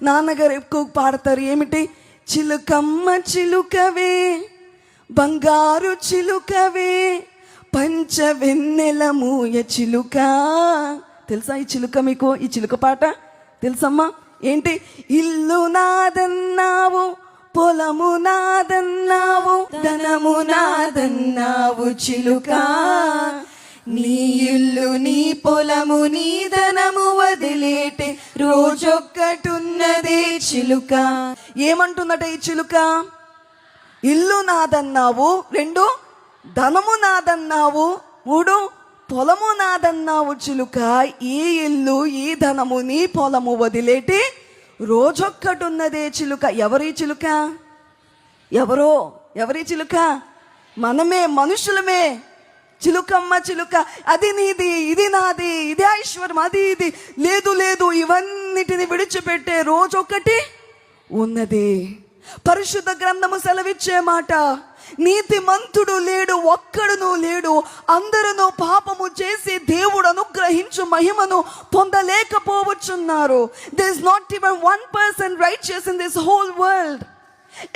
నాన్నగారు ఎక్కువ పాడతారు. ఏమిటి? చిలుకమ్మ చిలుకవే, బంగారు చిలుకవే, పంచ వెన్నెల మూయ చిలుక. తెలుసా ఈ చిలుక మీకు? ఈ చిలుక పాట తెలుసమ్మా? ఏంటి? ఇల్లు నాదన్నావు, పొలము నాదన్నావు, ధనము నాదన్నావు చిలుక. నీ ఇల్లు నీ పొలము నీ ధనము వదిలేటే రోజొక్కటున్నదే చిలుక. ఏమంటుందట ఈ చిలుక? ఇల్లు నాదన్నావు, 2 ధనము నాదన్నావు, 3 పొలము నాదన్నావు చిలుక. ఈ ఇల్లు ఈ ధనము నీ పొలము వదిలేటి రోజొక్కటున్నదే చిలుక. ఎవరి చిలుక? ఎవరి చిలుక? మనమే, మనుషులమే. చిలుకమ్మ చిలుక, అది నీది, ఇది నాది, ఇది ఐశ్వర్యం, అది ఇది. లేదు, ఇవన్నిటిని విడిచిపెట్టే రోజొక్కటి ఉన్నది. పరిశుద్ధ గ్రంథము సెలవిచ్చే మాట, నీతిమంతుడు లేడు, ఒక్కడును లేడు. అందరూ పాపము చేసి దేవుడు అనుగ్రహించు మహిమను పొందలేకపోవచ్చున్నారు. There is not even one person righteous in this whole world.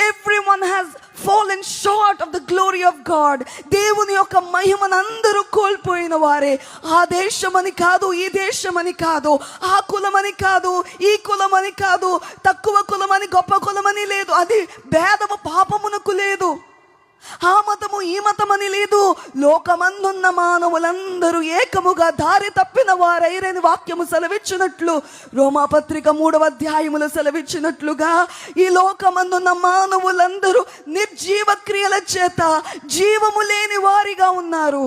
Everyone has fallen short of the glory of God. దేవుని యొక్క మహిమను అందరూ కోల్పోయిన వారే. ఆ దేశమని కాదు, ఈ దేశమని కాదు, ఆ కులమని కాదు, ఈ కులమని కాదు, తక్కువ కులమని గొప్ప కులమని లేదు. అది భేదము పాపమునకు లేదు. ఆ మతము ఈ మతమని లేదు. లోకమందున్న మానవులందరూ ఏకముగా దారి తప్పిన వారైరని వాక్యము సెలవిచ్చినట్లు, రోమాపత్రిక 3వ అధ్యాయములో సెలవిచ్చినట్లుగా ఈ లోకమందున్న మానవులందరూ నిర్జీవ క్రియల చేత జీవము లేని వారిగా ఉన్నారు.